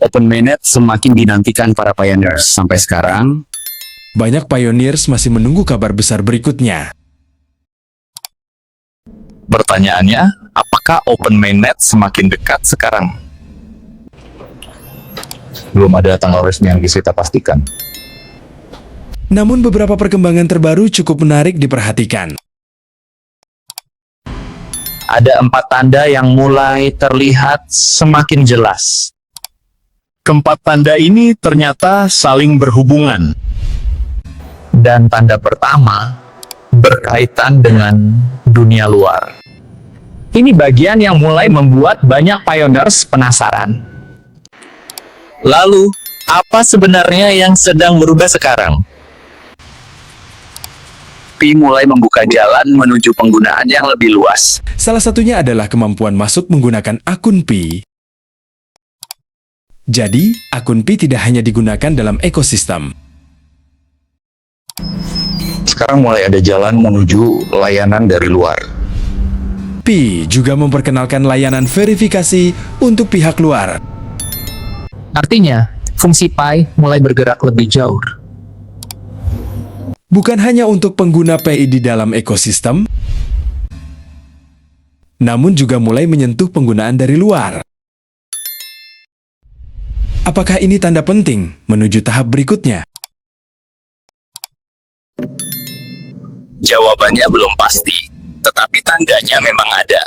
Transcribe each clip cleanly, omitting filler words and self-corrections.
Open Mainnet semakin dinantikan para pioneers. Sampai sekarang, Banyak pioneers masih menunggu kabar besar berikutnya. pertanyaannya, apakah Open Mainnet semakin dekat sekarang? Belum ada tanggal resmi yang bisa kita pastikan. Namun beberapa perkembangan terbaru cukup menarik diperhatikan. Ada 4 tanda yang mulai terlihat semakin jelas. Keempat tanda ini ternyata saling berhubungan. Dan tanda pertama berkaitan dengan dunia luar. Ini bagian yang mulai membuat banyak pioneers penasaran. Lalu, apa sebenarnya yang sedang berubah sekarang? Pi mulai membuka jalan menuju penggunaan yang lebih luas. Salah satunya adalah kemampuan masuk menggunakan akun Pi. Jadi, akun Pi tidak hanya digunakan dalam ekosistem. Sekarang mulai ada jalan menuju layanan dari luar. Pi juga memperkenalkan layanan verifikasi untuk pihak luar. Artinya, fungsi Pi mulai bergerak lebih jauh. Bukan hanya untuk pengguna PI di dalam ekosistem, namun juga mulai menyentuh penggunaan dari luar. Apakah ini tanda penting menuju tahap berikutnya? Jawabannya belum pasti, tetapi tandanya memang ada.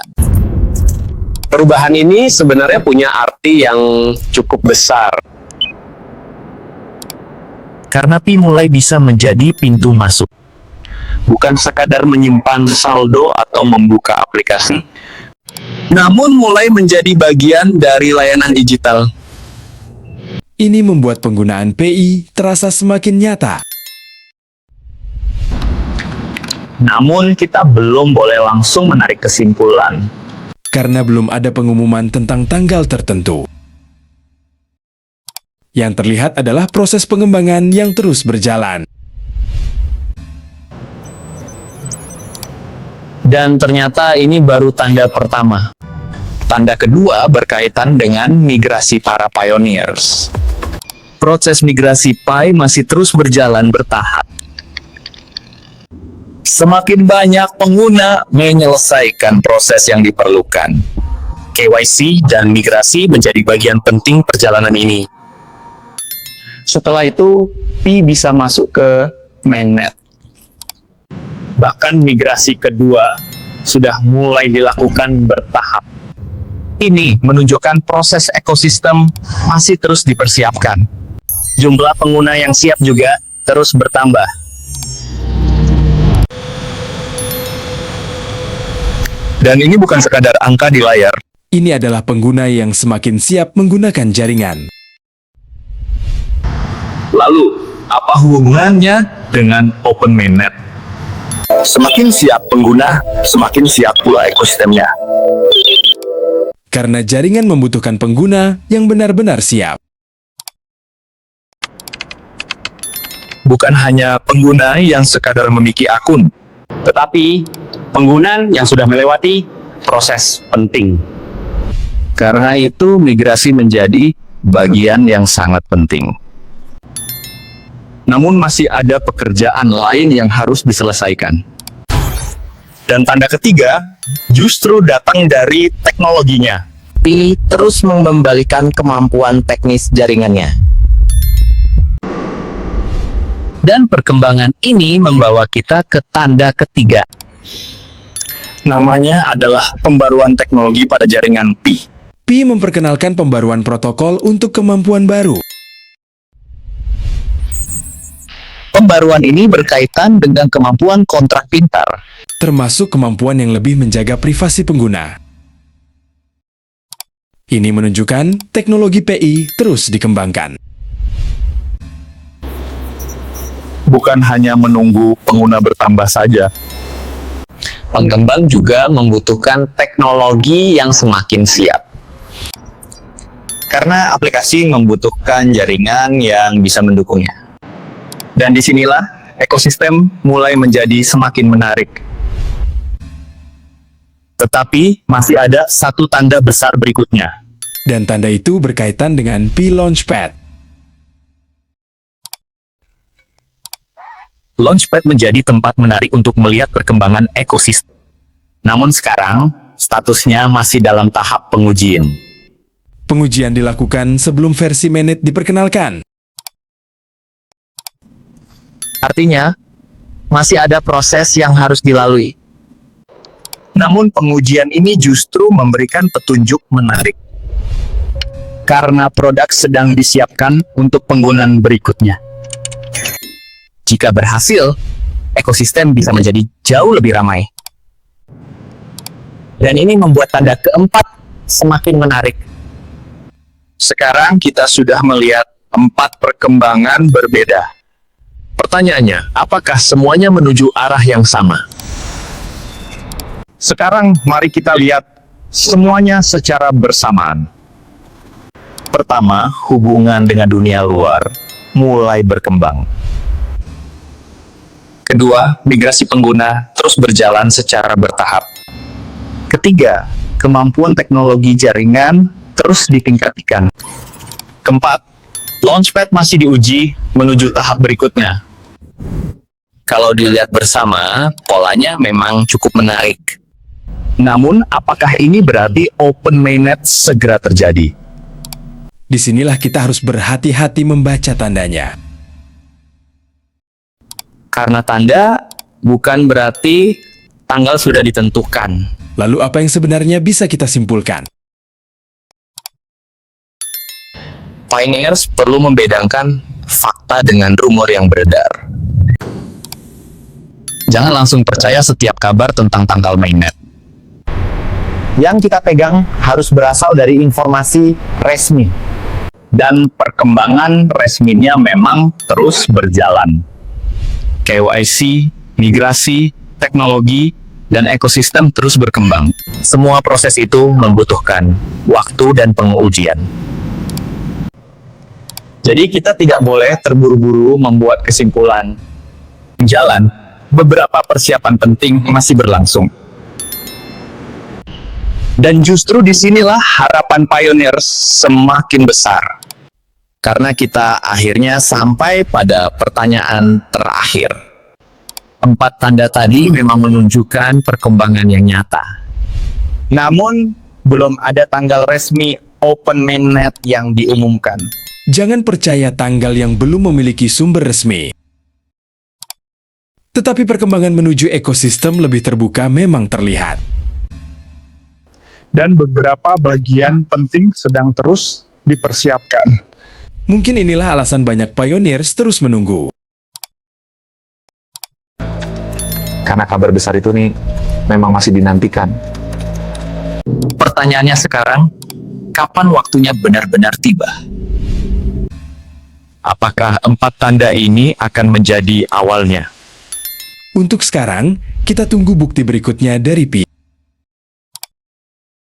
Perubahan ini sebenarnya punya arti yang cukup besar. Karena Pi mulai bisa menjadi pintu masuk. Bukan sekadar menyimpan saldo atau membuka aplikasi, namun mulai menjadi bagian dari layanan digital. Ini membuat penggunaan PI terasa semakin nyata. Namun kita belum boleh langsung menarik kesimpulan. Karena belum ada pengumuman tentang tanggal tertentu. Yang terlihat adalah proses pengembangan yang terus berjalan. Dan ternyata ini baru tanda pertama. Tanda kedua berkaitan dengan migrasi para pioneers. Proses migrasi Pi masih terus berjalan bertahap. Semakin banyak pengguna menyelesaikan proses yang diperlukan. KYC dan migrasi menjadi bagian penting perjalanan ini. Setelah itu, Pi bisa masuk ke mainnet. Bahkan migrasi kedua sudah mulai dilakukan bertahap. Ini menunjukkan proses ekosistem masih terus dipersiapkan. Jumlah pengguna yang siap juga terus bertambah. Dan ini bukan sekadar angka di layar. Ini adalah pengguna yang semakin siap menggunakan jaringan. Lalu, apa hubungannya dengan Open Mainnet? Semakin siap pengguna, semakin siap pula ekosistemnya. Karena jaringan membutuhkan pengguna yang benar-benar siap. Bukan hanya pengguna yang sekadar memiliki akun, tetapi pengguna yang sudah melewati proses penting. Karena itu, migrasi menjadi bagian yang sangat penting. Namun masih ada pekerjaan lain yang harus diselesaikan. Dan tanda ketiga, justru datang dari teknologinya. Pi terus mengembalikan kemampuan teknis jaringannya. Dan perkembangan ini membawa kita ke tanda ketiga. Namanya adalah pembaruan teknologi pada jaringan Pi. Pi memperkenalkan pembaruan protokol untuk kemampuan baru. Pembaruan ini berkaitan dengan kemampuan kontrak pintar. Termasuk kemampuan yang lebih menjaga privasi pengguna. Ini menunjukkan teknologi PI terus dikembangkan. Bukan hanya menunggu pengguna bertambah saja. Pengembang juga membutuhkan teknologi yang semakin siap. Karena aplikasi membutuhkan jaringan yang bisa mendukungnya. Dan disinilah ekosistem mulai menjadi semakin menarik. Tetapi masih ada satu tanda besar berikutnya. Dan tanda itu berkaitan dengan Pi Launchpad. Launchpad menjadi tempat menarik untuk melihat perkembangan ekosistem. Namun sekarang, statusnya masih dalam tahap pengujian. Pengujian dilakukan sebelum versi mainnet diperkenalkan. Artinya, masih ada proses yang harus dilalui. Namun pengujian ini justru memberikan petunjuk menarik. Karena produk sedang disiapkan untuk penggunaan berikutnya. Jika berhasil, ekosistem bisa menjadi jauh lebih ramai. Dan ini membuat tanda keempat semakin menarik. Sekarang kita sudah melihat 4 perkembangan berbeda. Pertanyaannya, apakah semuanya menuju arah yang sama? Sekarang mari kita lihat semuanya secara bersamaan. Pertama, hubungan dengan dunia luar mulai berkembang. Kedua, migrasi pengguna terus berjalan secara bertahap. Ketiga, kemampuan teknologi jaringan terus ditingkatkan. Keempat, Launchpad masih diuji menuju tahap berikutnya. Kalau dilihat bersama, polanya memang cukup menarik. Namun, apakah ini berarti open mainnet segera terjadi? Disinilah kita harus berhati-hati membaca tandanya. Karena tanda bukan berarti tanggal sudah ditentukan. Lalu apa yang sebenarnya bisa kita simpulkan? Pioneers perlu membedakan fakta dengan rumor yang beredar. Jangan langsung percaya setiap kabar tentang tanggal mainnet. Yang kita pegang harus berasal dari informasi resmi. Dan perkembangan resminya memang terus berjalan. KYC, migrasi, teknologi, dan ekosistem terus berkembang. Semua proses itu membutuhkan waktu dan pengujian. Jadi kita tidak boleh terburu-buru membuat kesimpulan. Jalan, beberapa persiapan penting masih berlangsung. Dan justru disinilah harapan Pioneers semakin besar. Karena kita akhirnya sampai pada pertanyaan terakhir. 4 tanda tadi memang menunjukkan perkembangan yang nyata. Namun, belum ada tanggal resmi open mainnet yang diumumkan. Jangan percaya tanggal yang belum memiliki sumber resmi. Tetapi perkembangan menuju ekosistem lebih terbuka memang terlihat. Dan beberapa bagian penting sedang terus dipersiapkan. Mungkin inilah alasan banyak pioneers terus menunggu. Karena kabar besar itu nih memang masih dinantikan. Pertanyaannya sekarang, kapan waktunya benar-benar tiba? Apakah 4 tanda ini akan menjadi awalnya? Untuk sekarang, kita tunggu bukti berikutnya dari Pi.